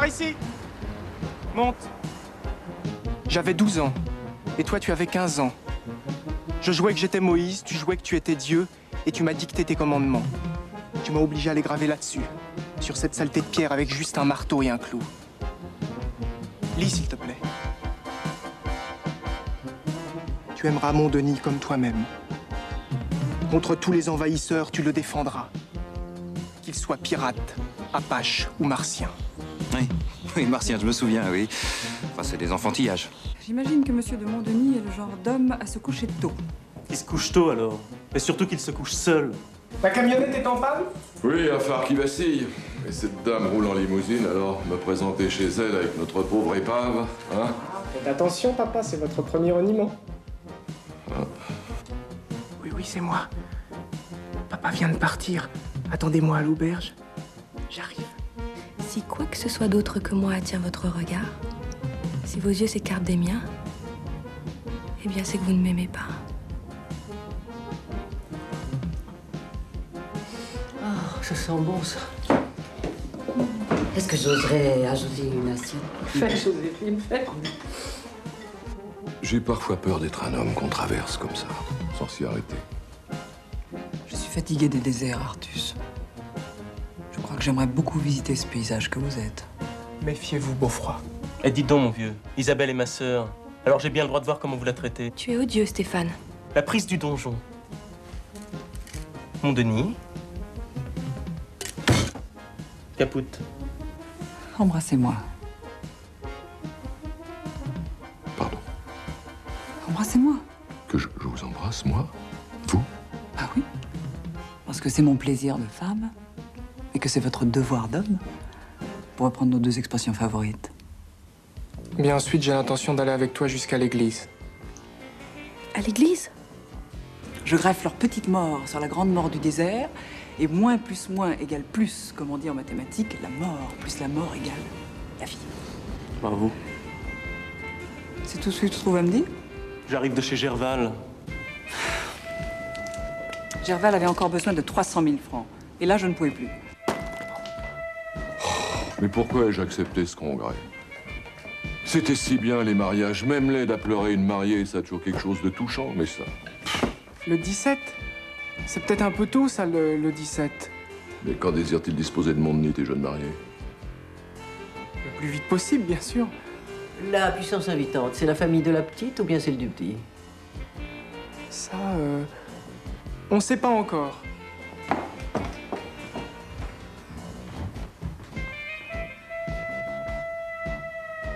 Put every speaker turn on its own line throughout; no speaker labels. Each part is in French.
Par ici. Monte. J'avais 12 ans. Et toi, tu avais 15 ans. Je jouais que j'étais Moïse, tu jouais que tu étais Dieu, et tu m'as dicté tes commandements. Tu m'as obligé à les graver là-dessus, sur cette saleté de pierre avec juste un marteau et un clou. Lis, s'il te plaît. Tu aimeras mon Denis comme toi-même. Contre tous les envahisseurs, tu le défendras. Qu'ils soient pirates, apaches ou martiens.
Oui, martien, je me souviens, oui. Enfin, c'est des enfantillages.
J'imagine que Monsieur de Montdenis est le genre d'homme à se coucher tôt.
Il se couche tôt, alors. Et surtout qu'il se couche seul.
Ta camionnette est en panne?
Oui, un phare qui vacille. Et cette dame roule en limousine, alors me présenter chez elle avec notre pauvre épave, hein?
Faites attention, papa, c'est votre premier reniement.
Ah.
Oui, c'est moi. Papa vient de partir. Attendez-moi à l'auberge. J'arrive.
Si quoi que ce soit d'autre que moi attire votre regard, si vos yeux s'écartent des miens, eh bien c'est que vous ne m'aimez pas.
Oh, ça sent bon, ça. Est-ce que j'oserais ajouter une assiette? Fais, Joséphine, fais.
J'ai parfois peur d'être un homme qu'on traverse comme ça, sans s'y arrêter.
Je suis fatiguée des déserts, Artus. Je crois que j'aimerais beaucoup visiter ce paysage que vous êtes.
Méfiez-vous, Beaufroid.
Eh, dites donc, mon vieux, Isabelle est ma sœur. Alors j'ai bien le droit de voir comment vous la traitez.
Tu es odieux, Stéphane.
La prise du donjon. Mon Denis. Capoute.
Embrassez-moi.
Pardon.
Embrassez-moi.
Que je vous embrasse, moi? Vous?
Ah oui. Parce que c'est mon plaisir de femme et que c'est votre devoir d'homme, pour reprendre nos deux expressions favorites.
Bien ensuite, j'ai l'intention d'aller avec toi jusqu'à l'église.
À l'église?
Je greffe leur petite mort sur la grande mort du désert, et moins plus moins égale plus, comme on dit en mathématiques, la mort plus la mort égale la vie.
Bravo.
C'est tout ce que tu trouves à me dire?
J'arrive de chez Gerval.
Gerval avait encore besoin de 300 000 francs, et là, je ne pouvais plus.
Mais pourquoi ai-je accepté ce congrès? C'était si bien, les mariages. Même l'aide à pleurer une mariée, ça a toujours quelque chose de touchant, mais ça...
Le 17? C'est peut-être un peu tôt, ça, le 17.
Mais quand désire-t-il disposer de mon nid, tes jeunes mariés?
Le plus vite possible, bien sûr.
La puissance invitante, c'est la famille de la petite ou bien celle du petit?
Ça, on sait pas encore.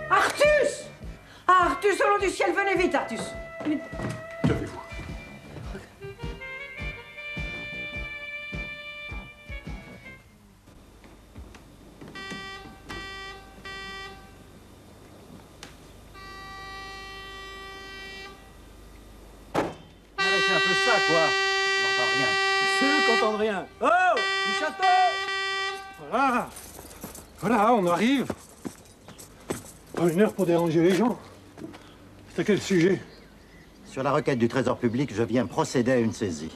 Artus! Ah, Artus, au nom du ciel, venez vite, Artus! Vite.
Que faites-vous?
Arrêtez un peu ça, quoi! On n'entend rien.
C'est eux qui n'entendent rien. Oh! Du château! Voilà. Voilà, on arrive. Pas une heure pour déranger les gens. C'est à quel sujet?
Sur la requête du Trésor public, je viens procéder à une saisie.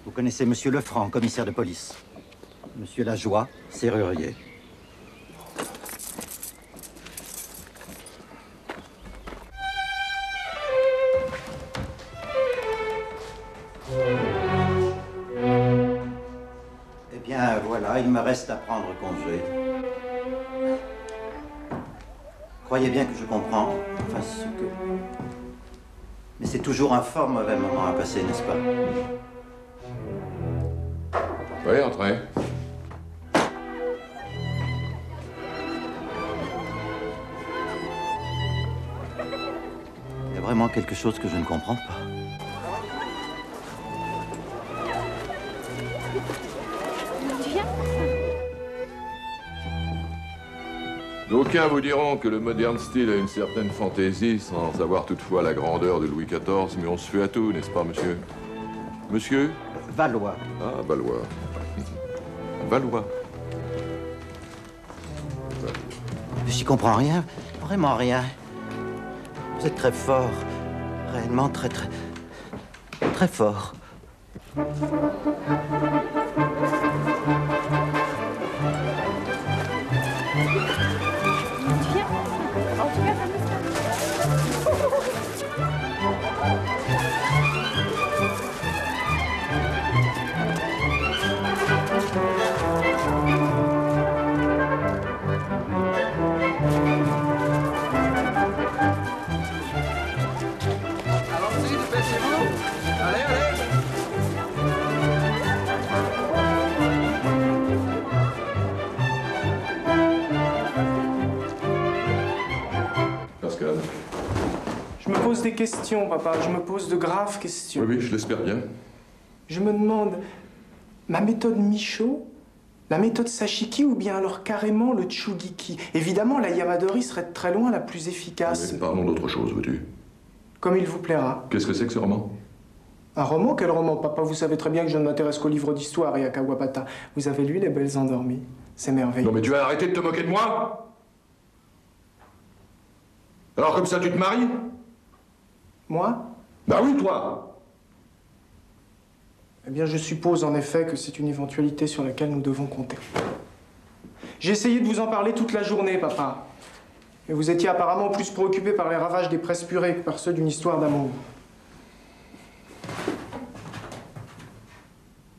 Vous connaissez Monsieur Lefranc, commissaire de police. Monsieur Lajoie, serrurier. Eh bien, voilà, il me reste à prendre congé. Croyez bien que je comprends, enfin ce que... Mais c'est toujours un fort mauvais moment à passer, n'est-ce pas?
Oui, entrez.
Il y a vraiment quelque chose que je ne comprends pas.
D'aucuns vous diront que le moderne style a une certaine fantaisie, sans avoir toutefois la grandeur de Louis XIV, mais on se fait à tout, n'est-ce pas, monsieur? Monsieur?
Valois.
Ah, Valois. Valois.
J'y comprends rien, vraiment rien. Vous êtes très fort, réellement très fort.
pose des questions, papa. Je me pose de graves questions.
Oui, je l'espère bien.
Je me demande, ma méthode Michaud, la méthode Sashiki ou bien alors carrément le Chugiki? Évidemment, la Yamadori serait de très loin la plus efficace.
Mais parlons d'autre chose, veux-tu?
Comme il vous plaira.
Qu'est-ce que c'est que ce roman?
Un roman? Quel roman, papa? Vous savez très bien que je ne m'intéresse qu'aux livres d'histoire et à Kawabata. Vous avez lu Les Belles Endormies? C'est merveilleux.
Non mais tu vas arrêter de te moquer de moi? Alors comme ça, tu te maries?
Moi?
Bah oui, toi!
Eh bien, je suppose en effet que c'est une éventualité sur laquelle nous devons compter. J'ai essayé de vous en parler toute la journée, papa. Et vous étiez apparemment plus préoccupé par les ravages des presses purées que par ceux d'une histoire d'amour.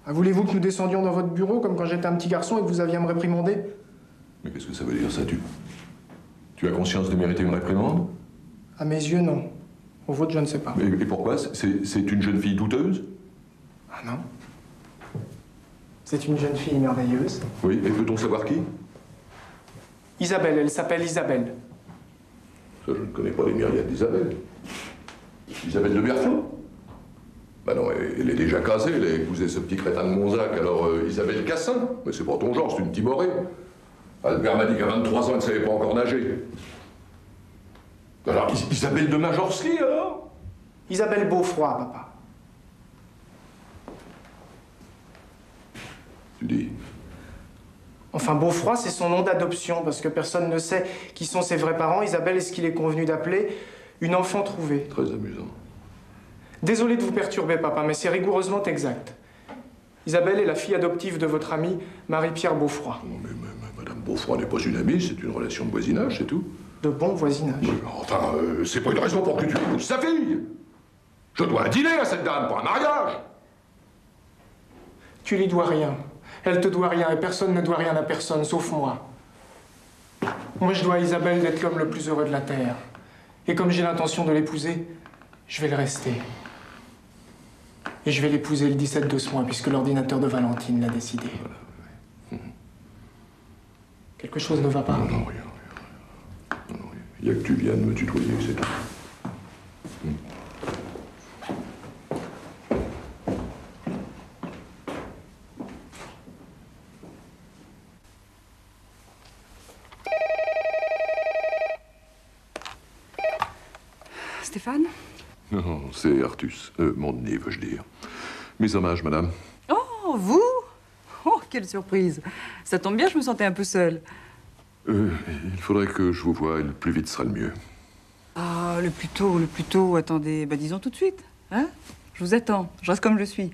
Ah, voulez-vous que nous descendions dans votre bureau comme quand j'étais un petit garçon et que vous aviez à me réprimander?
Mais qu'est-ce que ça veut dire, ça, tu as conscience de mériter une réprimande?
À mes yeux, non. Au vôtre, je ne sais pas.
Et pourquoi? C'est une jeune fille douteuse?
Ah non. C'est une jeune fille merveilleuse.
Oui, et peut-on savoir qui?
Isabelle, elle s'appelle Isabelle.
Ça, je ne connais pas les myriades d'Isabelle. Isabelle de Berthaud? Bah non, elle est déjà casée, elle a épousé ce petit crétin de Monzac, alors Isabelle Cassin. Mais c'est pas ton genre, c'est une timorée. Albert m'a dit qu'à 23 ans, elle ne savait pas encore nager. Alors, Isabelle de Majorski, alors?
Isabelle Beaufroid, papa.
Tu dis?
Enfin, Beaufroid, c'est son nom d'adoption, parce que personne ne sait qui sont ses vrais parents. Isabelle est ce qu'il est convenu d'appeler une enfant trouvée.
Très amusant.
Désolé de vous perturber, papa, mais c'est rigoureusement exact. Isabelle est la fille adoptive de votre ami Marie-Pierre Beaufroid.
Non, mais Madame Beaufroid n'est pas une amie, c'est une relation de voisinage, c'est tout.
De bon voisinage.
Oui, enfin, c'est pas une raison pour que tu épouses sa fille. Je dois un dîner à cette dame pour un mariage.
Tu lui dois rien. Elle te doit rien et personne ne doit rien à personne, sauf moi. Moi, je dois à Isabelle d'être l'homme le plus heureux de la Terre. Et comme j'ai l'intention de l'épouser, je vais le rester. Et je vais l'épouser le 17 de ce mois, puisque l'ordinateur de Valentine l'a décidé.
Voilà.
Quelque chose ne va pas?
Non, rien. Il n'y a que tu viens de me tutoyer, c'est tout.
Stéphane?
Non, c'est Artus. Mon nez, veux-je dire. Mes hommages, madame.
Oh, vous? Oh, quelle surprise. Ça tombe bien, je me sentais un peu seule.
Il faudrait que je vous voie, et le plus vite sera le mieux.
Ah, le plus tôt, attendez. Bah, disons tout de suite, hein? Je vous attends, je reste comme je suis.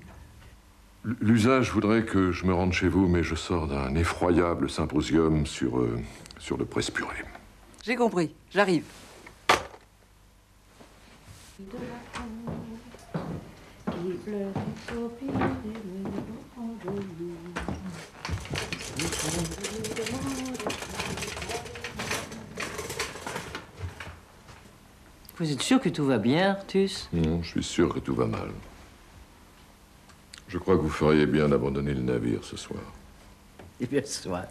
L'usage voudrait que je me rende chez vous, mais je sors d'un effroyable symposium sur le presse purée.
J'ai compris, j'arrive.
Vous êtes sûr que tout va bien, Artus?
Non, je suis sûr que tout va mal. Je crois que vous feriez bien d'abandonner le navire ce soir.
Eh bien, soit.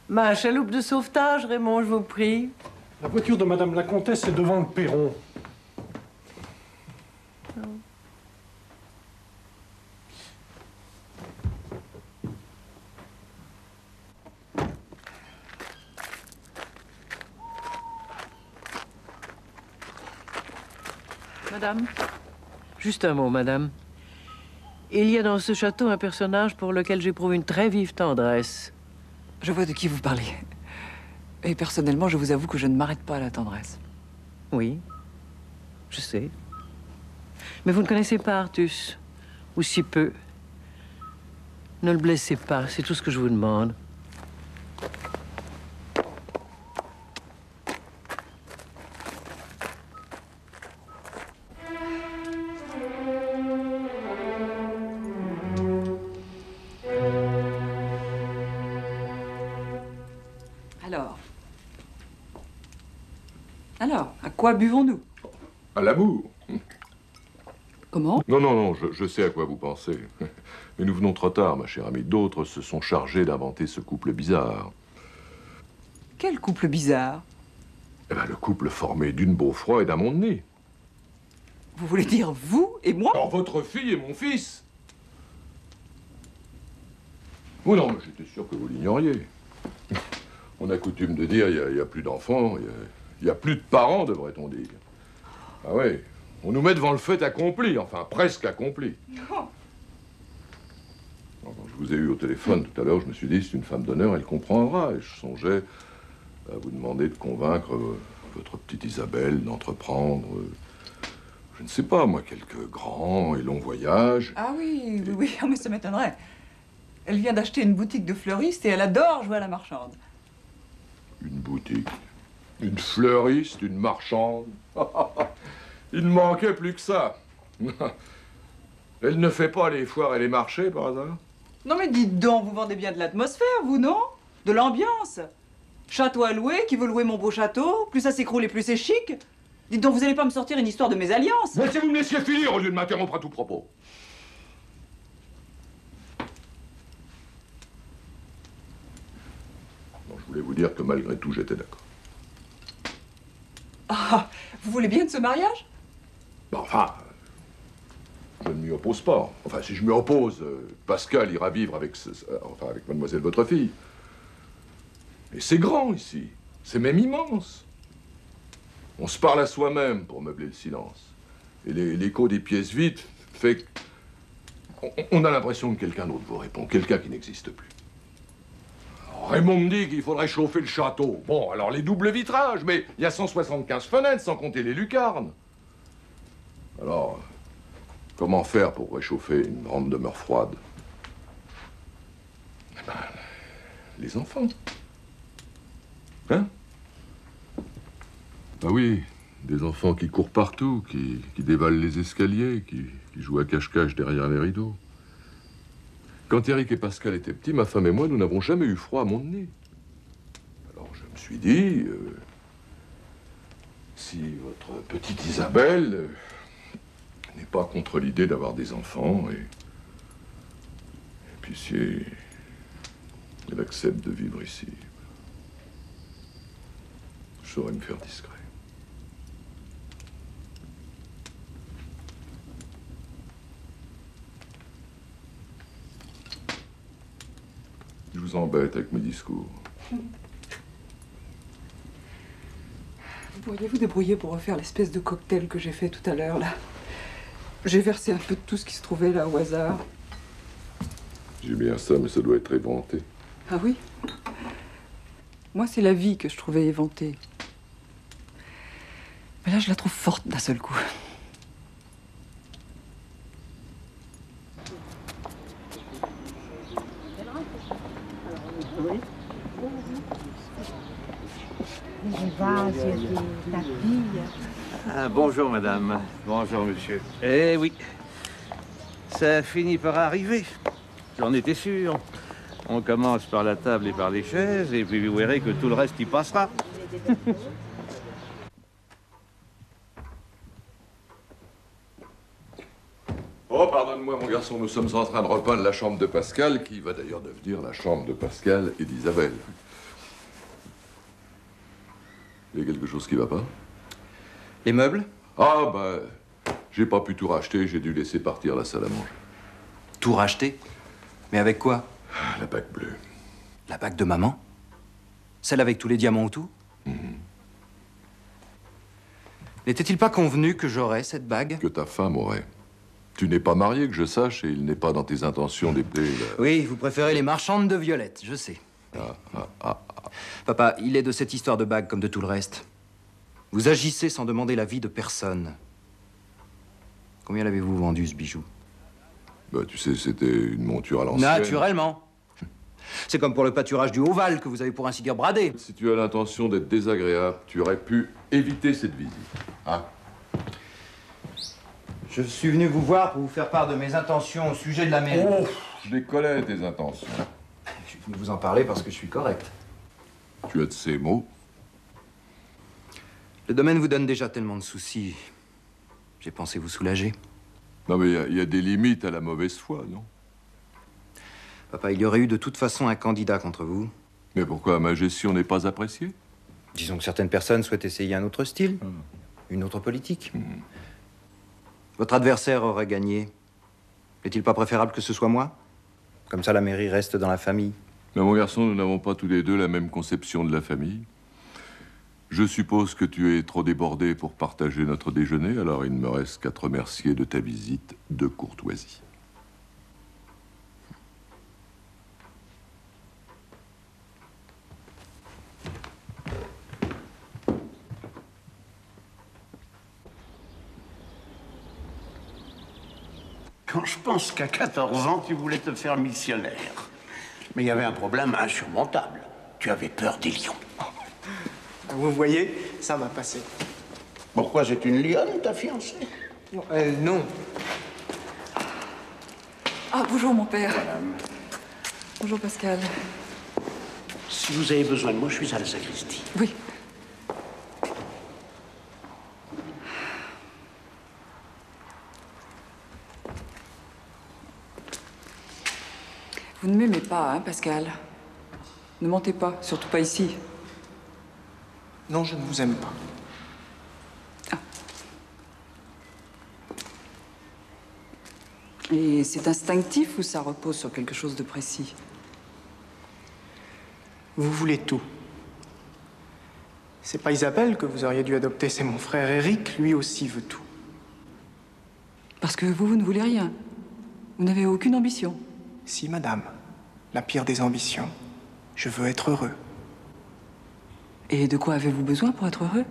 Ma chaloupe de sauvetage, Raymond, je vous prie.
La voiture de Madame la Comtesse est devant le perron.
Madame? Juste un mot, madame. Il y a dans ce château un personnage pour lequel j'éprouve une très vive tendresse.
Je vois de qui vous parlez. Et personnellement, je vous avoue que je ne m'arrête pas à la tendresse.
Oui, je sais. Mais vous ne connaissez pas Artus, ou si peu. Ne le blessez pas, c'est tout ce que je vous demande.
Alors, à quoi buvons-nous?
À l'amour.
Comment?
Non, je sais à quoi vous pensez. Mais nous venons trop tard, ma chère amie. D'autres se sont chargés d'inventer ce couple bizarre.
Quel couple bizarre?
Eh ben, le couple formé d'une Beaufroid et d'un Montdenis.
Vous voulez dire vous et moi?
Alors, votre fille et mon fils. Oh non, mais j'étais sûr que vous l'ignoriez. On a coutume de dire il n'y a plus d'enfants, il n'y a plus de parents, devrait-on dire. Ah ouais, on nous met devant le fait accompli, enfin presque accompli.
Non.
Quand je vous ai eu au téléphone tout à l'heure, je me suis dit, c'est une femme d'honneur, elle comprendra. Et je songeais à vous demander de convaincre votre petite Isabelle d'entreprendre, je ne sais pas moi, quelques grands et longs voyages.
Ah oui, oui, oui, mais ça m'étonnerait. Elle vient d'acheter une boutique de fleuriste et elle adore jouer à la marchande.
Une boutique, une fleuriste, une marchande. Il ne manquait plus que ça. Elle ne fait pas les foires et les marchés, par hasard?
Non mais dites donc, vous vendez bien de l'atmosphère, vous, non? De l'ambiance. Château à louer, qui veut louer mon beau château? Plus ça s'écroule et plus c'est chic. Dites donc, vous allez pas me sortir une histoire de mésalliance?
Mais si vous me laissiez finir au lieu de m'interrompre à tout propos. Non, je voulais vous dire que malgré tout, j'étais d'accord.
Ah, vous voulez bien de ce mariage?
Bon, enfin, je ne m'y oppose pas. Enfin, si je m'y oppose, Pascal ira vivre avec, avec mademoiselle votre fille. Et c'est grand ici. C'est même immense. On se parle à soi-même pour meubler le silence. Et l'écho des pièces vides fait qu'on a l'impression que quelqu'un d'autre vous répond, quelqu'un qui n'existe plus. Alors, Raymond me dit qu'il faudrait chauffer le château. Bon, alors les doubles vitrages, mais il y a 175 fenêtres, sans compter les lucarnes. Alors, comment faire pour réchauffer une grande demeure froide? Eh ben, les enfants. Hein? Ah oui, des enfants qui courent partout, qui dévalent les escaliers, qui jouent à cache-cache derrière les rideaux. Quand Eric et Pascal étaient petits, ma femme et moi, nous n'avons jamais eu froid à Montdenis. Alors je me suis dit, si votre petite Isabelle n'est pas contre l'idée d'avoir des enfants, et puis si elle accepte de vivre ici, je saurais me faire discret. Je vous embête avec mes discours.
Vous pourriez vous débrouiller pour refaire l'espèce de cocktail que j'ai fait tout à l'heure, là? J'ai versé un peu de tout ce qui se trouvait là au hasard.
J'ai bien ça, mais ça doit être éventé.
Ah oui? Moi, c'est la vie que je trouvais éventée. Mais là, je la trouve forte d'un seul coup.
Ah, bonjour, madame. Bonjour, monsieur. Eh oui, ça finit par arriver. J'en étais sûr. On commence par la table et par les chaises, et puis vous verrez que tout le reste y passera.
Oh, pardonne-moi, mon garçon, nous sommes en train de repeindre la chambre de Pascal, qui va d'ailleurs devenir la chambre de Pascal et d'Isabelle. Il y a quelque chose qui va pas?
Les meubles?
Ah, bah, j'ai pas pu tout racheter, j'ai dû laisser partir la salle à manger.
Tout racheter? Mais avec quoi?
La bague bleue.
La bague de maman? Celle avec tous les diamants autour? N'était-il pas convenu que j'aurais cette bague?
Que ta femme aurait. Tu n'es pas marié, que je sache, et il n'est pas dans tes intentions d'épée.
Oui, vous préférez les marchandes de violettes, je sais. Papa, il est de cette histoire de bague comme de tout le reste. Vous agissez sans demander l'avis de personne. Combien l'avez-vous vendu, ce bijou?
Bah, tu sais, c'était une monture à l'ancienne.
Naturellement. C'est comme pour le pâturage du Haut-Val, que vous avez pour ainsi dire bradé.
Si tu as l'intention d'être désagréable, tu aurais pu éviter cette visite. Hein?
Je suis venu vous voir pour vous faire part de mes intentions au sujet de la mairie.
Oh, je les connais, tes intentions.
Je suis venu vous en parler parce que je suis correct.
Tu as de ces mots?
Le domaine vous donne déjà tellement de soucis. J'ai pensé vous soulager.
Non, mais il y a des limites à la mauvaise foi, non?
Papa, il y aurait eu de toute façon un candidat contre vous.
Mais pourquoi, à ma gestion n'est pas appréciée?
Disons que certaines personnes souhaitent essayer un autre style, une autre politique. Votre adversaire aurait gagné. N'est-il pas préférable que ce soit moi? Comme ça, la mairie reste dans la famille.
Mais mon garçon, nous n'avons pas tous les deux la même conception de la famille. Je suppose que tu es trop débordé pour partager notre déjeuner, alors il ne me reste qu'à te remercier de ta visite de courtoisie.
Quand je pense qu'à 14 ans, tu voulais te faire missionnaire. Mais il y avait un problème insurmontable. Tu avais peur des lions.
Vous voyez, ça m'a passé.
Pourquoi, c'est une lionne, ta fiancée?
Non.
Ah, bonjour, mon père.
Madame.
Bonjour, Pascal.
Si vous avez besoin de moi, je suis à la sacristie.
Oui. Vous ne m'aimez pas, hein, Pascal? Ne mentez pas, surtout pas ici.
Non, je ne vous aime pas.
Ah. Et c'est instinctif ou ça repose sur quelque chose de précis?
Vous voulez tout. C'est pas Isabelle que vous auriez dû adopter, c'est mon frère Eric, lui aussi veut tout.
Parce que vous ne voulez rien. Vous n'avez aucune ambition.
Si, madame. La pire des ambitions. Je veux être heureux.
Et de quoi avez-vous besoin pour être heureux?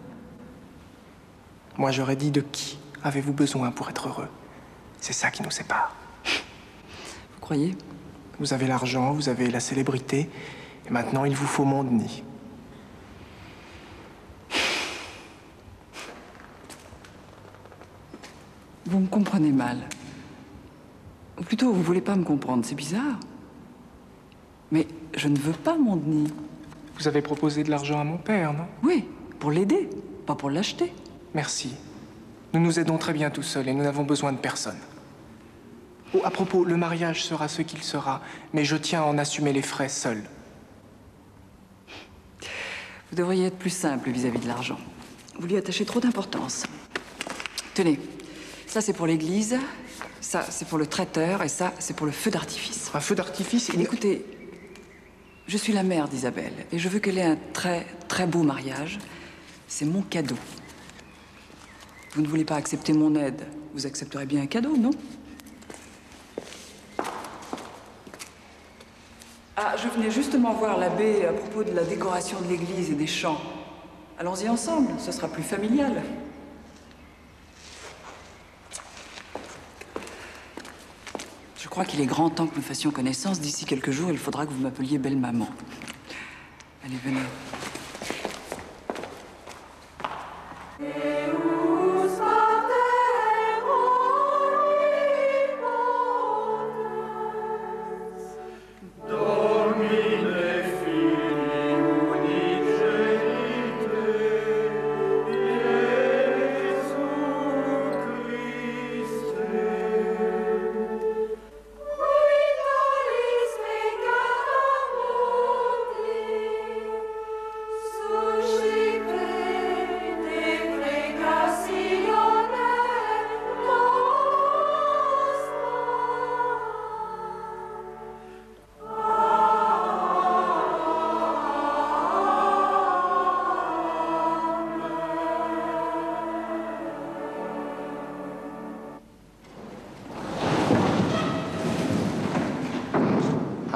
Moi, j'aurais dit de qui avez-vous besoin pour être heureux? C'est ça qui nous sépare.
Vous croyez?
Vous avez l'argent, vous avez la célébrité, et maintenant, il vous faut mon nid.
Vous me comprenez mal. Ou plutôt, vous voulez pas me comprendre, c'est bizarre. Mais je ne veux pas mon nid.
Vous avez proposé de l'argent à mon père, non?
Oui, pour l'aider, pas pour l'acheter.
Merci. Nous nous aidons très bien tout seuls et nous n'avons besoin de personne. Oh, à propos, le mariage sera ce qu'il sera, mais je tiens à en assumer les frais seul.
Vous devriez être plus simple vis-à-vis de l'argent. Vous lui attachez trop d'importance. Tenez, ça c'est pour l'église, ça c'est pour le traiteur et ça c'est pour le feu d'artifice.
Un feu d'artifice?
Écoutez, je suis la mère d'Isabelle et je veux qu'elle ait un très, très beau mariage. C'est mon cadeau. Vous ne voulez pas accepter mon aide. Vous accepterez bien un cadeau, non? Ah, je venais justement voir l'abbé à propos de la décoration de l'église et des chants. Allons-y ensemble, ce sera plus familial. Je crois qu'il est grand temps que nous fassions connaissance. D'ici quelques jours, il faudra que vous m'appeliez belle maman. Allez, venez.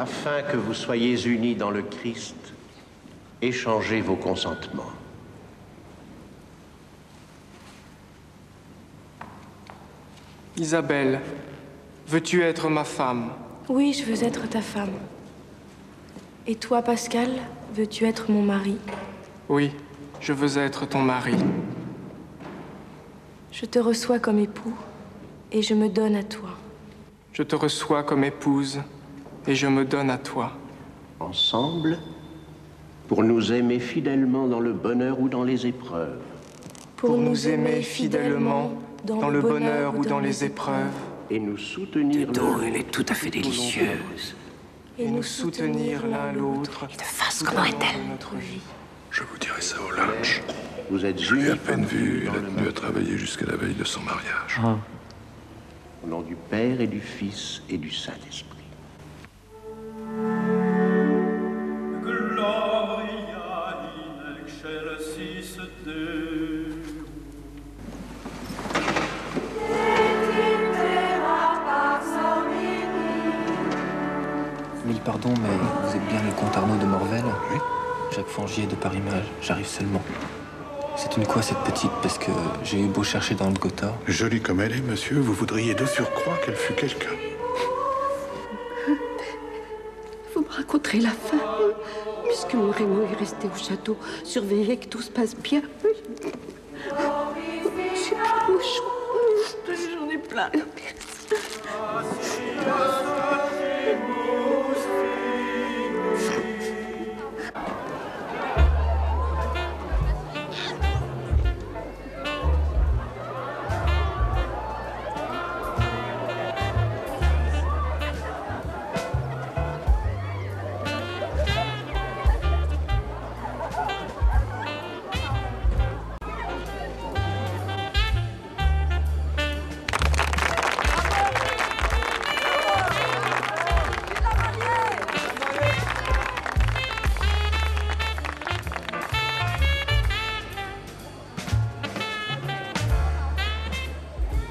Afin que vous soyez unis dans le Christ, échangez vos consentements.
Isabelle, veux-tu être ma femme?
Oui, je veux être ta femme. Et toi, Pascal, veux-tu être mon mari?
Oui, je veux être ton mari.
Je te reçois comme époux et je me donne à toi.
Je te reçois comme épouse et je me donne à toi.
Ensemble, pour nous aimer fidèlement dans le bonheur ou dans les épreuves.
Pour nous aimer fidèlement dans le bonheur ou dans les épreuves.
Et nous soutenir l'un.
Elle est tout à fait délicieuse.
Et nous soutenir l'un l'autre.
De face, comment est-elle?
Notre vie.
Je vous dirai ça au lunch.
Vous êtes
Je l'ai
unis
à peine
comme
vu, il
dans
a
le
tenu à
monde.
travailler jusqu'à la veille de son mariage.
Ah.
Au nom du Père et du Fils et du Saint-Esprit.
Gloria in excelsis Deo.
Mille pardons, mais vous êtes bien le comte Arnaud de Morvel? Oui. Jacques Fangier de Paris-Mage, j'arrive seulement. C'est une quoi cette petite? Parce que j'ai eu beau chercher dans le Gotha.
Jolie comme elle est, monsieur, vous voudriez de surcroît qu'elle fût quelqu'un.
Vous me raconterez la fin, puisque mon Raymond est resté au château, surveiller que tout se passe bien. J'ai plein de mouchoirs. J'en ai plein.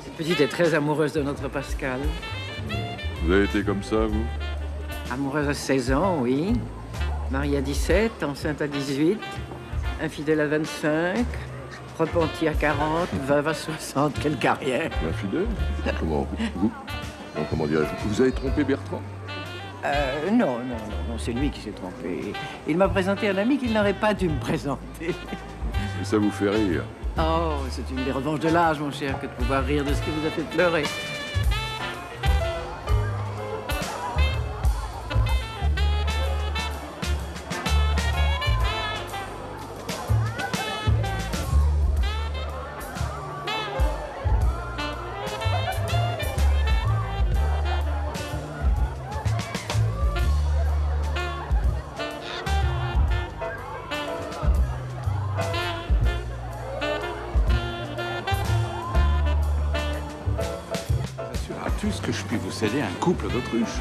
Cette petite est très amoureuse de notre Pascal.
Vous avez été comme ça, vous?
Amoureuse à 16 ans, oui. Mariée à 17, enceinte à 18, infidèle à 25, repentie à 40, veuve à 60. Quelle carrière!
Infidèle? Comment dirais-je? Vous avez trompé Bertrand?
Non, c'est lui qui s'est trompé. Il m'a présenté un ami qu'il n'aurait pas dû me présenter.
Et ça vous fait rire?
Oh, c'est une des revanches de l'âge, mon cher, que de pouvoir rire de ce qui vous a fait pleurer.
Assuratus que je puis vous céder un couple d'autruches.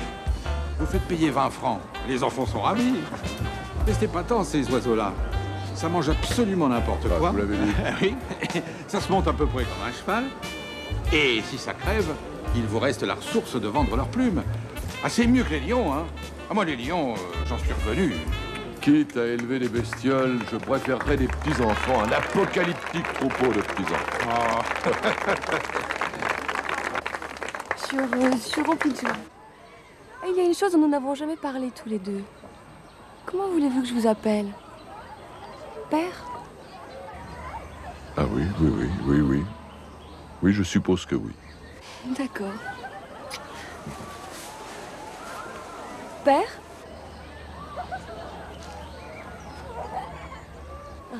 Vous faites payer 20 francs. Les enfants sont ravis. Restez pas tant, ces oiseaux-là. Ça mange absolument n'importe quoi.
Vous l'avez dit.
Oui. Ça se monte à peu près comme un cheval. Et si ça crève, il vous reste la ressource de vendre leurs plumes. Ah, c'est mieux que les lions, hein. Ah, moi, les lions, j'en suis revenu.
Quitte à élever des bestioles, je préférerais des petits-enfants, un apocalyptique troupeau de petits-enfants.
Sur Pompidou. Il y a une chose dont nous n'avons jamais parlé tous les deux. Comment voulez-vous que je vous appelle? Père?
Ah oui. Oui, je suppose que oui.
D'accord. Père?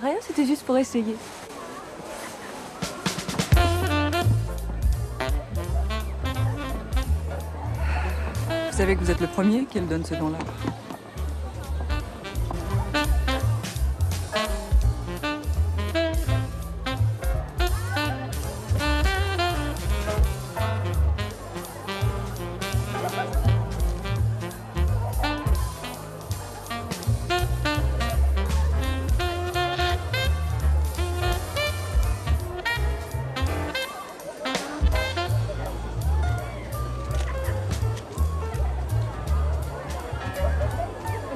Rien, c'était juste pour essayer.
Vous savez que vous êtes le premier qui me donne ce nom-là.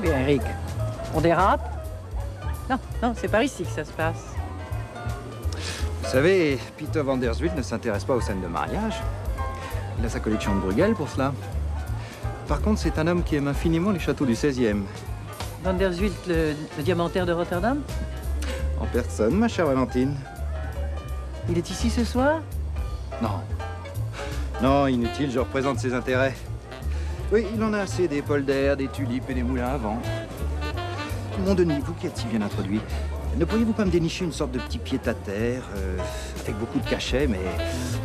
Eh bien, Eric, on dérape? Non, c'est par ici que ça se passe.
Vous savez, Peter van der Zwult ne s'intéresse pas aux scènes de mariage. Il a sa collection de Bruegel pour cela. Par contre, c'est un homme qui aime infiniment les châteaux du 16e.
Van der Zwult, le diamantaire de Rotterdam?
En personne, ma chère Valentine.
Il est ici ce soir?
Non, inutile, je représente ses intérêts. Oui, il en a assez des polders, des tulipes et des moulins à vent. Mon Denis, vous qui êtes si bien introduit, ne pourriez-vous pas me dénicher une sorte de petit pied-à-terre, avec beaucoup de cachets, mais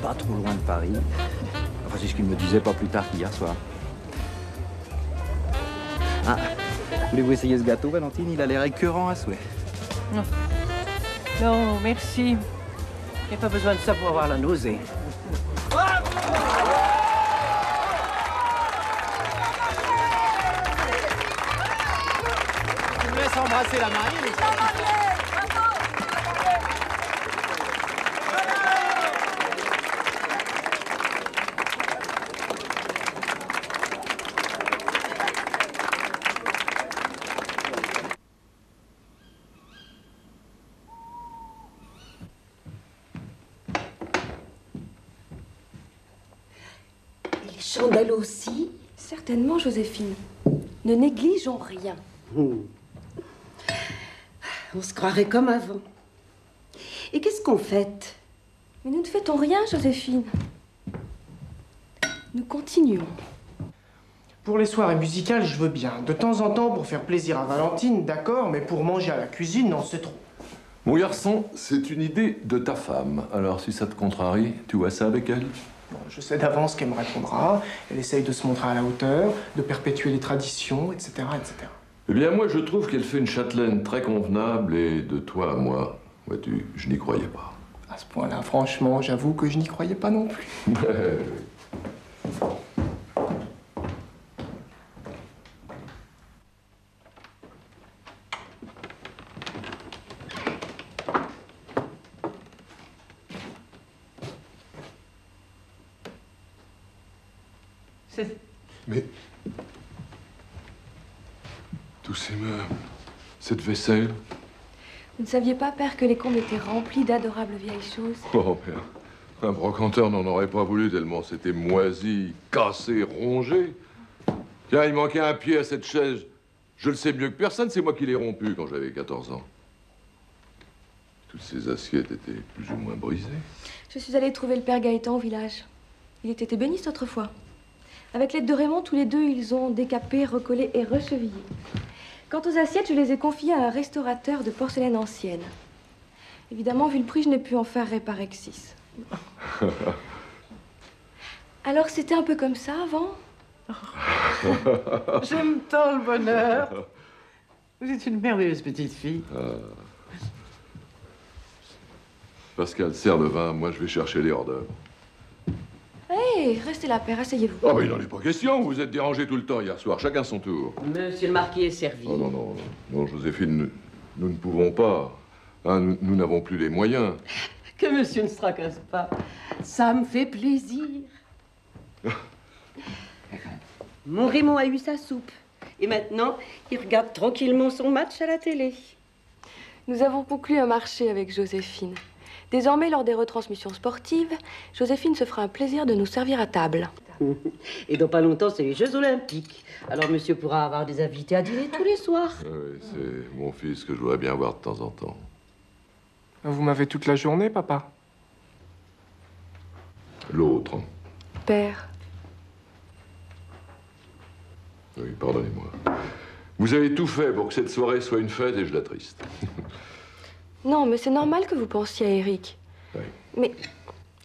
pas trop loin de Paris? Enfin, c'est ce qu'il me disait pas plus tard qu'hier soir. Ah, voulez-vous essayer ce gâteau, Valentine? Il a l'air écœurant à souhait.
Non. Non, merci. Il n'y a pas besoin de ça pour avoir la nausée.
Tu me laisses embrasser la mariée.
Chandelle aussi?
Certainement, Joséphine. Ne négligeons rien.
On se croirait comme avant. Et qu'est-ce qu'on fête?
Mais nous ne fêtons rien, Joséphine. Nous continuons.
Pour les soirées musicales, je veux bien. De temps en temps, pour faire plaisir à Valentine, d'accord, mais pour manger à la cuisine, non, c'est trop.
Mon garçon, c'est une idée de ta femme. Alors, si ça te contrarie, tu vois ça avec elle?
Bon, je sais d'avance qu'elle me répondra. Elle essaye de se montrer à la hauteur, de perpétuer les traditions, etc., etc.
Eh bien, moi, je trouve qu'elle fait une châtelaine très convenable et de toi à moi, vois-tu, je n'y croyais pas.
À ce point-là, franchement, j'avoue que je n'y croyais pas non plus.
Mais... tous ces meubles, cette vaisselle...
Vous ne saviez pas, père, que les combles étaient remplis d'adorables vieilles choses?
Oh, père, un brocanteur n'en aurait pas voulu tellement c'était moisi, cassé, rongé. Tiens, il manquait un pied à cette chaise. Je le sais mieux que personne, c'est moi qui l'ai rompu quand j'avais 14 ans. Toutes ces assiettes étaient plus ou moins brisées.
Je suis allée trouver le père Gaëtan au village. Il était ébéniste autrefois. Avec l'aide de Raymond, tous les deux, ils ont décapé, recollé et rechevillé. Quant aux assiettes, je les ai confiées à un restaurateur de porcelaine ancienne. Évidemment, vu le prix, je n'ai pu en faire réparer que 6. Alors, c'était un peu comme ça avant?
J'aime tant le bonheur. Vous êtes une merveilleuse petite fille.
Pascal, serre le vin, moi je vais chercher les hors-d'œuvre.
Hé, restez là, père, asseyez-vous.
Ah, mais il n'en est pas question, vous êtes dérangés tout le temps hier soir, chacun son tour.
Monsieur le marquis est servi.
Oh, non, Joséphine, nous ne pouvons pas. Hein, nous n'avons plus les moyens.
Que monsieur ne se tracasse pas. Ça me fait plaisir. Mon Raymond a eu sa soupe. Et maintenant, il regarde tranquillement son match à la télé.
Nous avons conclu un marché avec Joséphine. Désormais, lors des retransmissions sportives, Joséphine se fera un plaisir de nous servir à table.
Et dans pas longtemps, c'est les Jeux Olympiques. Alors monsieur pourra avoir des invités à dîner tous les soirs.
Oui, c'est mon fils que je voudrais bien voir de temps en temps.
Vous m'avez toute la journée, papa?
L'autre.
Père.
Oui, pardonnez-moi. Vous avez tout fait pour que cette soirée soit une fête et je l'attriste.
Non, mais c'est normal que vous pensiez à Eric.
Oui.
Mais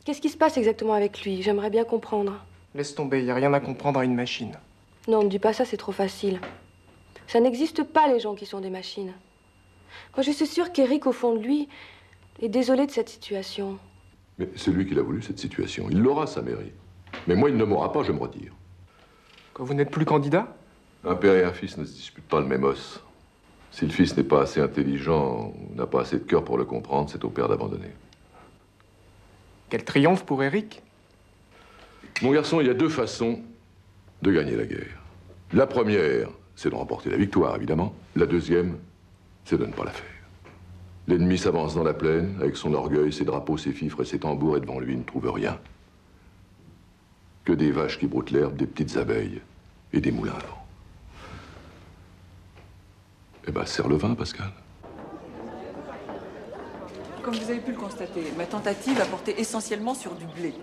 qu'est-ce qui se passe exactement avec lui? J'aimerais bien comprendre.
Laisse tomber, il n'y a rien à comprendre à une machine.
Non, ne dis pas ça, c'est trop facile. Ça n'existe pas, les gens qui sont des machines. Moi, je suis sûre qu'Eric, au fond de lui, est désolé de cette situation.
Mais c'est lui qui l'a voulu, cette situation. Il l'aura, sa mairie. Mais moi, il ne m'aura pas, je me retire.
Quand vous n'êtes plus candidat?
Un père et un fils ne se disputent pas le même os. Si le fils n'est pas assez intelligent ou n'a pas assez de cœur pour le comprendre, c'est au père d'abandonner.
Quel triomphe pour Eric.
Mon garçon, il y a deux façons de gagner la guerre. La première, c'est de remporter la victoire, évidemment. La deuxième, c'est de ne pas la faire. L'ennemi s'avance dans la plaine, avec son orgueil, ses drapeaux, ses fifres et ses tambours, et devant lui, il ne trouve rien. Que des vaches qui broutent l'herbe, des petites abeilles et des moulins à vent. Eh ben, serre le vin, Pascal.
Comme vous avez pu le constater, ma tentative a porté essentiellement sur du blé.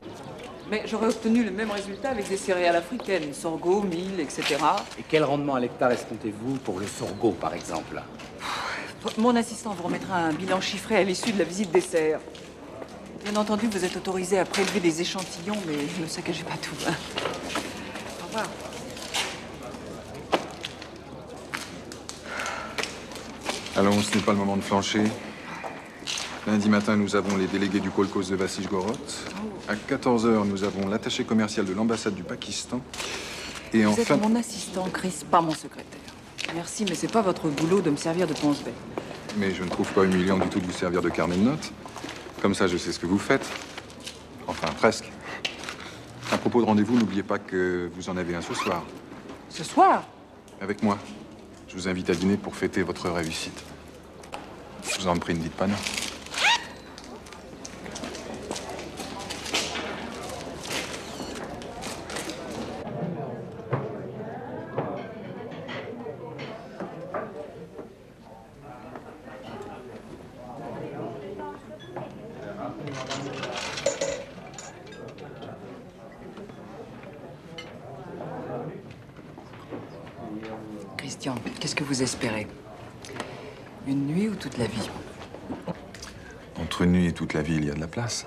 Mais j'aurais obtenu le même résultat avec des céréales africaines, sorgho, mil, etc.
Et quel rendement à l'hectare escomptez-vous pour le sorgho, par exemple?
Mon assistant vous remettra un bilan chiffré à l'issue de la visite des serres. Bien entendu, vous êtes autorisé à prélever des échantillons, mais ne saccagez pas tout. Au revoir.
Allons, ce n'est pas le moment de flancher. Lundi matin, nous avons les délégués du kolkhoz de Vassich-Gorod. À 14h, nous avons l'attaché commercial de l'ambassade du Pakistan. Et
Vous
enfin...
êtes mon assistant, Chris, pas mon secrétaire. Merci, mais c'est pas votre boulot de me servir de pense-bête.
Mais je ne trouve pas humiliant du tout de vous servir de carnet de notes. Comme ça, je sais ce que vous faites. Enfin, presque. À propos de rendez-vous, n'oubliez pas que vous en avez un ce soir.
Ce soir?
Avec moi. Je vous invite à dîner pour fêter votre réussite. Je vous en prie, ne dites pas non.
Christian, qu'est-ce que vous espérez? Une nuit ou toute la vie?
Entre une nuit et toute la vie, il y a de la place.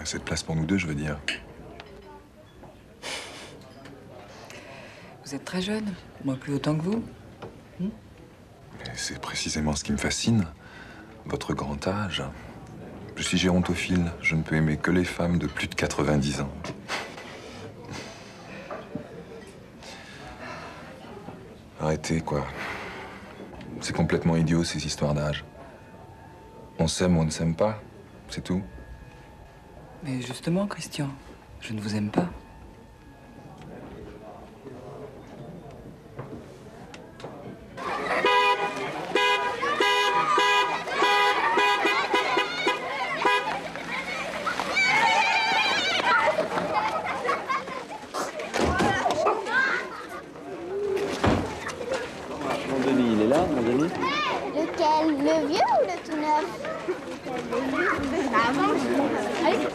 Cette place pour nous deux, je veux dire.
Vous êtes très jeune, moi plus autant que vous.
Mais c'est précisément ce qui me fascine. Votre grand âge. Je suis gérontophile. Je ne peux aimer que les femmes de plus de 90 ans. Arrêtez, quoi. C'est complètement idiot, ces histoires d'âge. On s'aime ou on ne s'aime pas, c'est tout.
Mais justement, Christian, je ne vous aime pas.
Mon Denis, il est là, mon Denis?
Lequel? Le vieux ou le tout neuf? Allez.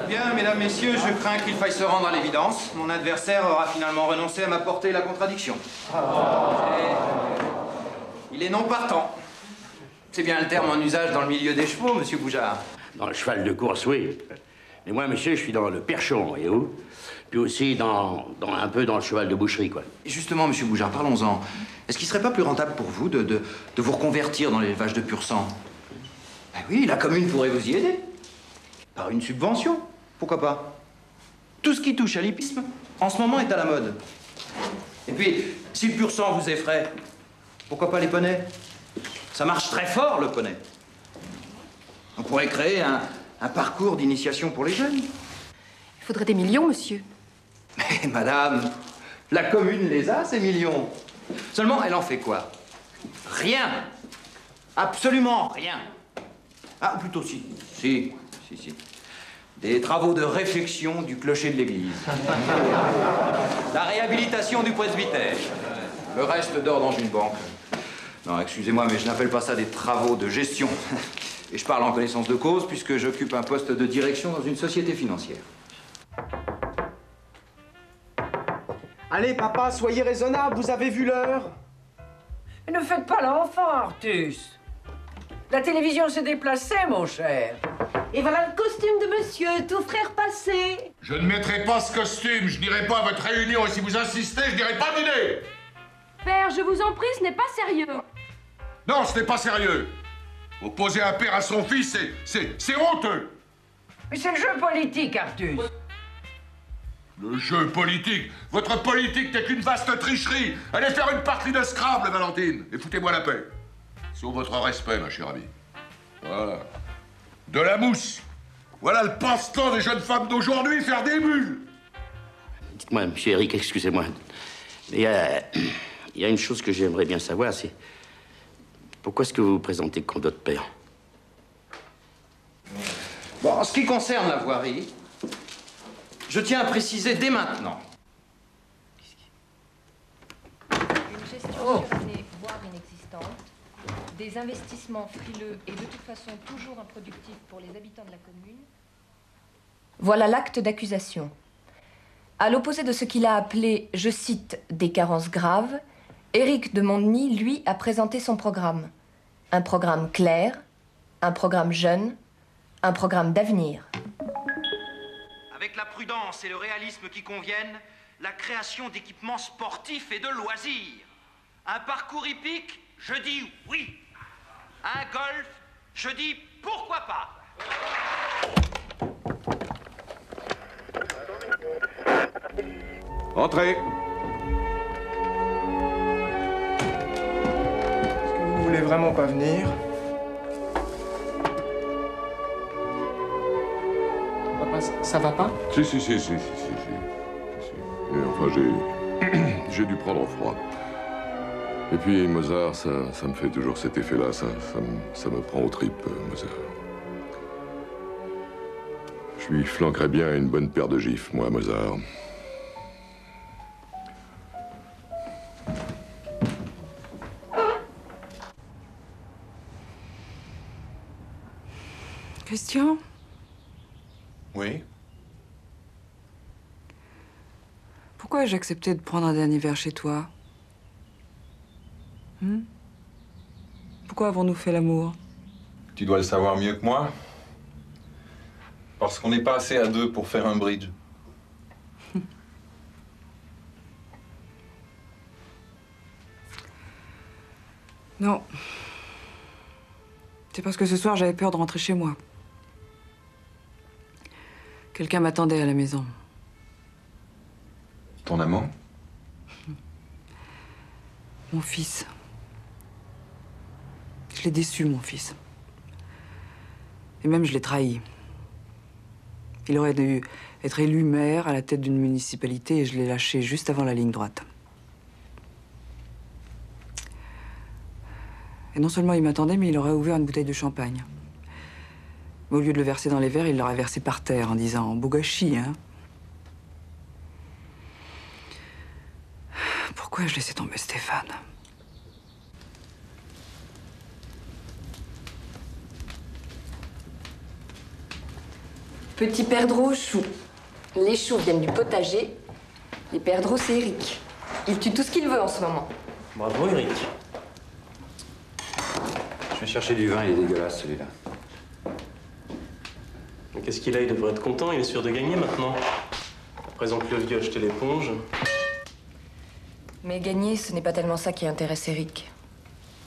Bien, mesdames, messieurs, je crains qu'il faille se rendre à l'évidence. Mon adversaire aura finalement renoncé à m'apporter la contradiction. Il est non partant. C'est bien le terme en usage dans le milieu des chevaux, monsieur Boujard.
Dans le cheval de course, oui. Mais moi, monsieur, je suis dans le perchon, voyez-vous. Puis aussi un peu dans le cheval de boucherie, quoi.
Et justement, monsieur Boujard, parlons-en. Est-ce qu'il serait pas plus rentable pour vous de vous reconvertir dans l'élevage de pur sang? Ben oui, la commune pourrait vous y aider. Par une subvention. Pourquoi pas? Tout ce qui touche à l'hippisme, en ce moment, est à la mode. Et puis, si le pur sang vous effraie, pourquoi pas les poneys? Ça marche très fort, le poney. On pourrait créer un parcours d'initiation pour les jeunes.
Il faudrait des millions, monsieur.
Mais madame, la commune les a, ces millions. Seulement, elle en fait quoi? Rien. Absolument rien. Ah, plutôt si. Si. Des travaux de réfection du clocher de l'église. La réhabilitation du presbytère. Le reste dort dans une banque. Non, excusez-moi, mais je n'appelle pas ça des travaux de gestion. Et je parle en connaissance de cause, puisque j'occupe un poste de direction dans une société financière.
Allez, papa, soyez raisonnable, vous avez vu l'heure?
Ne faites pas l'enfant, Artus. La télévision s'est déplacée, mon cher.
Et voilà le costume de monsieur, tout frère passé.
Je ne mettrai pas ce costume, je n'irai pas à votre réunion, et si vous insistez, je n'irai pas dîner.
Père, je vous en prie, ce n'est pas sérieux.
Non, ce n'est pas sérieux. Opposer un père à son fils, c'est honteux.
Mais c'est le jeu politique, Artus.
Le jeu politique? Votre politique n'est qu'une vaste tricherie. Allez faire une partie de Scrabble, Valentine, et foutez-moi la paix. Sur votre respect, ma chère amie. Voilà. De la mousse. Voilà le passe-temps des jeunes femmes d'aujourd'hui, faire des bulles.
Dites-moi, monsieur Eric, excusez-moi. Il y a une chose que j'aimerais bien savoir, c'est... Pourquoi est-ce que vous vous présentez comme votre père?
Bon, en ce qui concerne la voirie, je tiens à préciser dès maintenant.
Une gestion surannée, voire inexistante, des investissements frileux et de toute façon toujours improductifs pour les habitants de la commune.
Voilà l'acte d'accusation. À l'opposé de ce qu'il a appelé, je cite, des carences graves, Éric de Mondeny, lui, a présenté son programme. Un programme clair,
Un programme jeune, un programme d'avenir.
Avec la prudence et le réalisme qui conviennent, la création d'équipements sportifs et de loisirs. Un parcours hippique, je dis oui. Un golf, je dis pourquoi pas.
Entrez.
Est-ce que vous voulez vraiment pas venir? Papa, ça va pas?
Si. Et enfin, j'ai dû prendre froid. Et puis, Mozart, ça me fait toujours cet effet-là. Ça me prend aux tripes, Mozart. Je lui flanquerais bien une bonne paire de gifs, moi, Mozart.
Christian?
Oui?
Pourquoi ai-je accepté de prendre un dernier verre chez toi? Pourquoi avons-nous fait l'amour?
Tu dois le savoir mieux que moi. Parce qu'on n'est pas assez à deux pour faire un bridge.
Non. C'est parce que ce soir, j'avais peur de rentrer chez moi. Quelqu'un m'attendait à la maison.
Ton amant?
Mon fils. Je l'ai déçu, mon fils. Et même, je l'ai trahi. Il aurait dû être élu maire à la tête d'une municipalité et je l'ai lâché juste avant la ligne droite. Et non seulement il m'attendait, mais il aurait ouvert une bouteille de champagne. Mais au lieu de le verser dans les verres, il l'aurait versé par terre en disant « Beau gâchis, hein ?» Pourquoi ai-je laissé tomber Stéphane?
Petit perdreau chou. Les choux viennent du potager. Les perdreaux, c'est Eric. Il tue tout ce qu'il veut en ce moment.
Bravo, Eric.
Je vais chercher du vin, il est dégueulasse, celui-là.
Mais qu'est-ce qu'il a? Il devrait être content, il est sûr de gagner maintenant. À présent que le vieux a jeté l'éponge.
Mais gagner, ce n'est pas tellement ça qui intéresse Eric.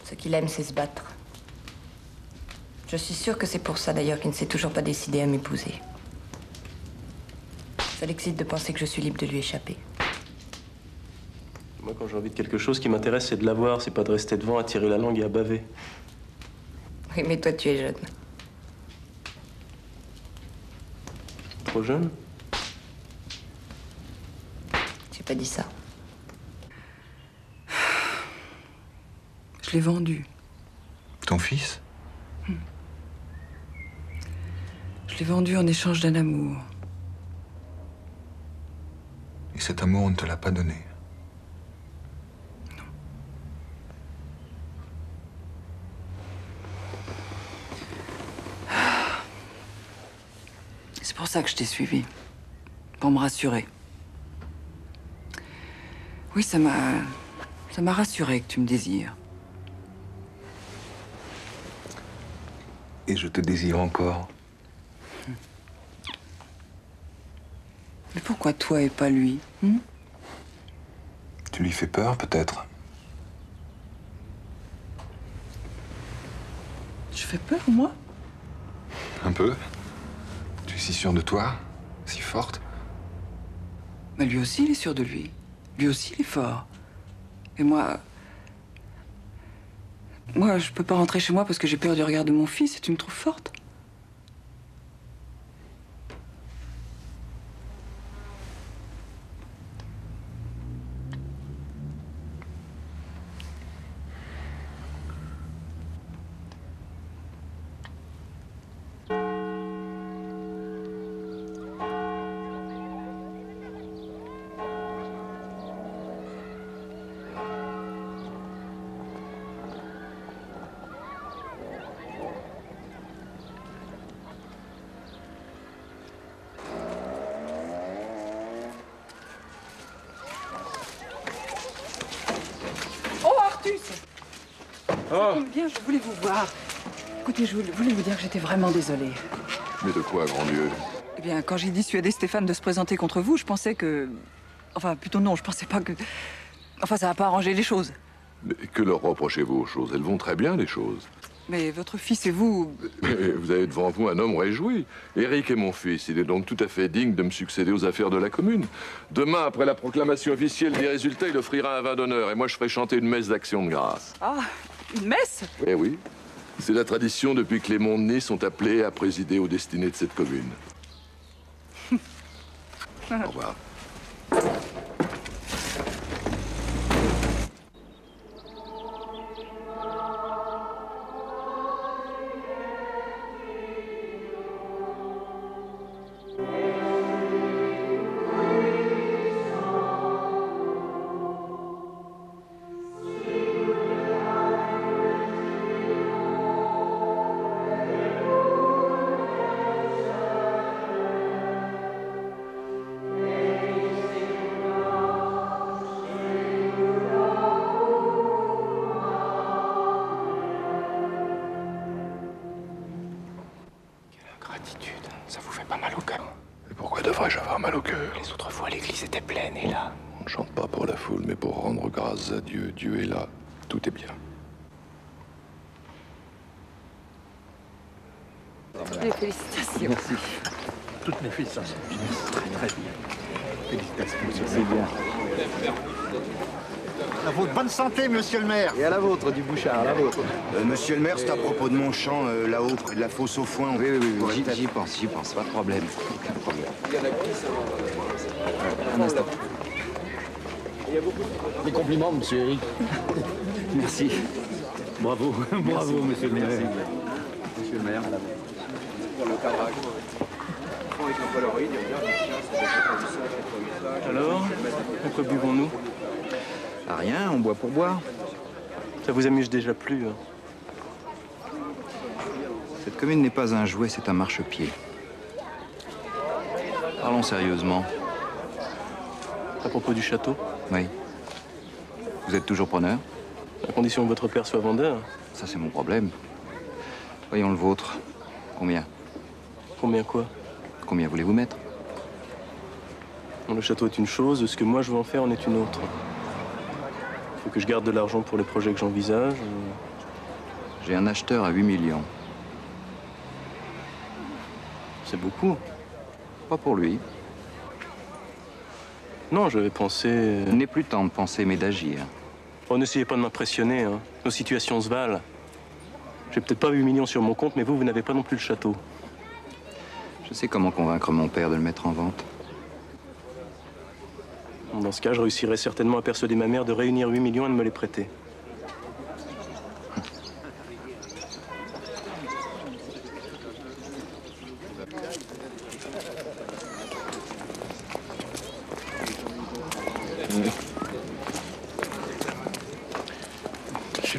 Ce qu'il aime, c'est se battre. Je suis sûre que c'est pour ça, d'ailleurs, qu'il ne s'est toujours pas décidé à m'épouser. Ça l'excite de penser que je suis libre de lui échapper.
Moi, quand j'ai envie de quelque chose, ce qui m'intéresse, c'est de l'avoir. C'est pas de rester devant, à tirer la langue et à baver.
Oui, mais toi, tu es jeune.
Trop jeune?
J'ai pas dit ça.
Je l'ai vendu.
Ton fils?
Je l'ai vendu en échange d'un amour.
Et cet amour, on ne te l'a pas donné?
C'est pour ça que je t'ai suivi. Pour me rassurer. Oui, ça m'a rassuré que tu me désires.
Et je te désire encore.
Mais pourquoi toi et pas lui?
Tu lui fais peur, peut-être?
Je fais peur, moi?
Un peu. Tu es si sûre de toi, si forte.
Mais lui aussi, il est sûr de lui. Lui aussi, il est fort. Et moi... Moi, je peux pas rentrer chez moi parce que j'ai peur du regard de mon fils et tu me trouves forte?
Oh
Bien, je voulais vous voir. Écoutez, je voulais vous dire que j'étais vraiment désolée.
Mais de quoi, grand Dieu?
Eh bien, quand j'ai dissuadé Stéphane de se présenter contre vous, je pensais que... Enfin, plutôt non, je pensais pas que... Enfin, ça va pas arranger les choses.
Mais que leur reprochez-vous aux choses? Elles vont très bien, les choses.
Mais votre fils et vous...
Mais vous avez devant vous un homme réjoui. Éric est mon fils. Il est donc tout à fait digne de me succéder aux affaires de la commune. Demain, après la proclamation officielle des résultats, il offrira un vin d'honneur. Et moi, je ferai chanter une messe d'action de grâce.
Ah, une messe?
Eh oui. C'est la tradition depuis que les Monts-de-Nez sont appelés à présider aux destinées de cette commune. Au revoir.
Ça vous fait pas mal au cœur?
Et pourquoi devrais-je avoir mal au cœur?
Les autres fois, l'église était pleine, et là...
On ne chante pas pour la foule, mais pour rendre grâce à Dieu. Dieu est là. Tout est bien.
Toutes mes félicitations.
Merci. Toutes mes félicitations. Très, très bien. Félicitations, monsieur. C'est bien.
À votre bonne santé, monsieur le maire.
Et à la vôtre, du Bouchard, à la vôtre.
Monsieur le maire, c'est à propos de mon champ, là-haut, près de la fosse au foin.
Oui, j'y pense, pas de problème. Aucun problème.
Un instant. Mes compliments, monsieur Eric. Merci. Bravo, bravo, monsieur le maire. Monsieur le maire.
Pour le cadrage. Alors, à quoi buvons-nous?
À rien, on boit pour boire.
Ça vous amuse déjà plus, hein?
Cette commune n'est pas un jouet, c'est un marchepied. Parlons sérieusement.
À propos du château?
Oui. Vous êtes toujours preneur?
À condition que votre père soit vendeur.
Ça, c'est mon problème. Voyons le vôtre. Combien?
Combien quoi?
Combien voulez-vous mettre?
Le château est une chose, ce que moi je veux en faire en est une autre. Il faut que je garde de l'argent pour les projets que j'envisage.
J'ai un acheteur à 8 millions.
C'est beaucoup.
Pas pour lui.
Non, j'avais pensé...
Il n'est plus temps de penser, mais d'agir.
Oh, n'essayez pas de m'impressionner, hein. Nos situations se valent. J'ai peut-être pas 8 millions sur mon compte, mais vous n'avez pas non plus le château.
Je sais comment convaincre mon père de le mettre en vente.
Dans ce cas, je réussirais certainement à persuader ma mère de réunir 8 millions et de me les prêter.
Monsieur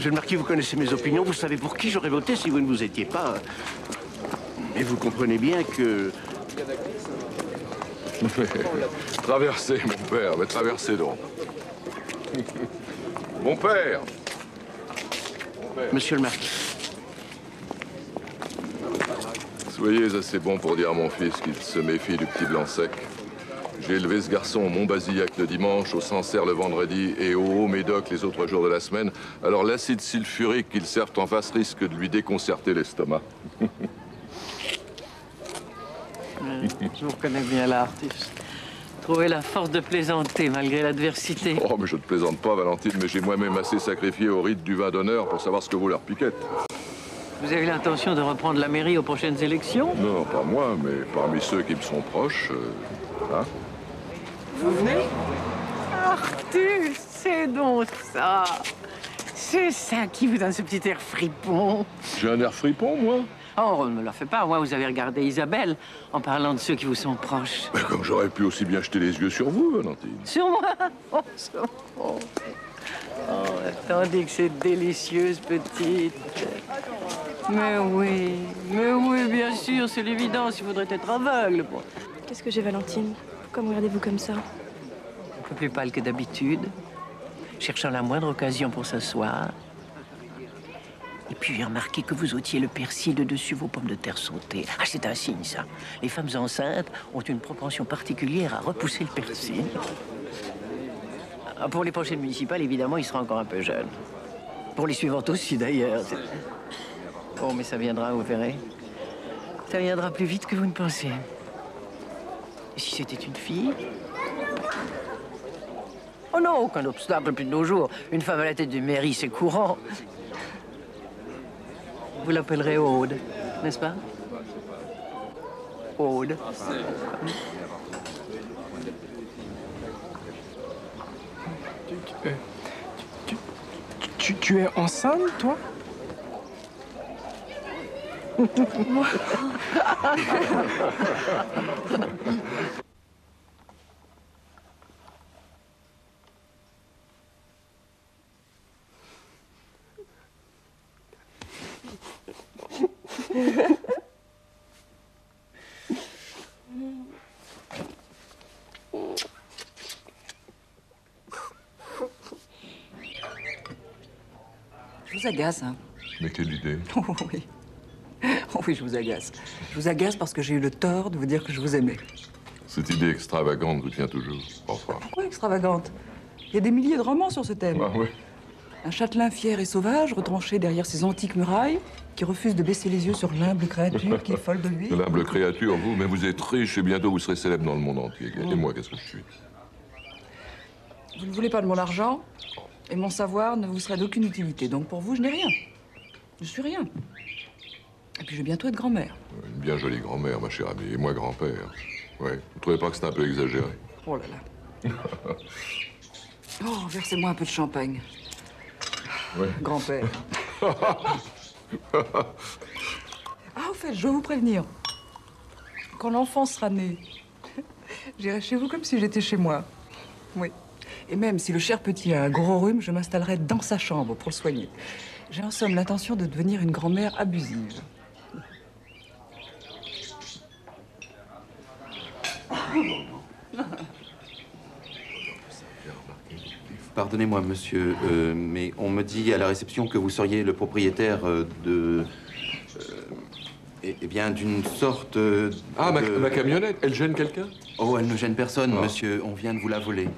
le Marquis, vous connaissez mes opinions, vous savez pour qui j'aurais voté si vous ne vous étiez pas... Mais vous comprenez bien que...
Traversez, mon père, mais traversez donc. Mon père!
Monsieur le Marquis.
Soyez assez bon pour dire à mon fils qu'il se méfie du petit blanc sec. J'ai élevé ce garçon au Mont-Basillac le dimanche, au Sancerre le vendredi et au Haut-Médoc les autres jours de la semaine. Alors l'acide sulfurique qu'il serve en face risque de lui déconcerter l'estomac.
Je vous reconnais bien là, Artus. Trouver la force de plaisanter malgré l'adversité.
Oh, mais je ne plaisante pas, Valentine, mais j'ai moi-même assez sacrifié au rite du vin d'honneur pour savoir ce que vaut leur piquette.
Vous avez l'intention de reprendre la mairie aux prochaines élections?
Non, pas moi, mais parmi ceux qui me sont proches, hein?
Vous venez? Artus, c'est donc ça. C'est ça qui vous donne ce petit air fripon.
J'ai un air fripon, moi?
Oh, on ne me le fait pas. Moi, vous avez regardé Isabelle en parlant de ceux qui vous sont proches.
Mais comme j'aurais pu aussi bien jeter les yeux sur vous, Valentine.
Sur moi? Oh, sur moi. Oh, attendez que c'est délicieuse, petite. Mais oui, bien sûr, c'est l'évidence. Il faudrait être aveugle.
Qu'est-ce que j'ai, Valentine? Pourquoi me regardez-vous comme ça?
Un peu plus pâle que d'habitude, cherchant la moindre occasion pour s'asseoir.
Et puis j'ai remarqué que vous ôtiez le persil de dessus vos pommes de terre sautées. Ah, c'est un signe, ça. Les femmes enceintes ont une propension particulière à repousser le persil. Ah, pour les prochaines municipales, évidemment, il sera encore un peu jeune. Pour les suivantes aussi, d'ailleurs. Oh, mais ça viendra, vous verrez. Ça viendra plus vite que vous ne pensez. Et si c'était une fille? Oh non, aucun obstacle plus de nos jours. Une femme à la tête de mairie, c'est courant. Vous l'appellerez Aude, n'est-ce pas? Aude.
Tu es enceinte, toi?
Moi. Je vous agace, hein.
Mais quelle idée?
Oh oui. Oh oui, je vous agace. Je vous agace parce que j'ai eu le tort de vous dire que je vous aimais.
Cette idée extravagante vous tient toujours, enfin.
Pourquoi extravagante? Il y a des milliers de romans sur ce thème.
Ah ouais.
Un châtelain fier et sauvage, retranché derrière ses antiques murailles, qui refuse de baisser les yeux sur l'humble créature qui est folle de lui.
L'humble créature, vous, mais vous êtes riche et bientôt vous serez célèbre dans le monde entier. Et moi, qu'est-ce que je suis?
Vous ne voulez pas de mon argent, et mon savoir ne vous serait d'aucune utilité. Donc pour vous, je n'ai rien. Je suis rien. Et puis je vais bientôt être grand-mère.
Une bien jolie grand-mère, ma chère amie. Et moi, grand-père. Ouais. Vous trouvez pas que c'est un peu exagéré?
Oh là là. Oh, versez-moi un peu de champagne.
Ouais.
Grand-père. Ah, au fait, je dois vous prévenir. Quand l'enfant sera né, j'irai chez vous comme si j'étais chez moi. Oui. Et même si le cher petit a un gros rhume, je m'installerai dans sa chambre pour le soigner. J'ai en somme l'intention de devenir une grand-mère abusive.
Pardonnez-moi, monsieur, mais on me dit à la réception que vous seriez le propriétaire eh bien, d'une sorte
Ah, ma camionnette, elle gêne quelqu'un?
Oh, elle ne gêne personne, monsieur. On vient de vous la voler.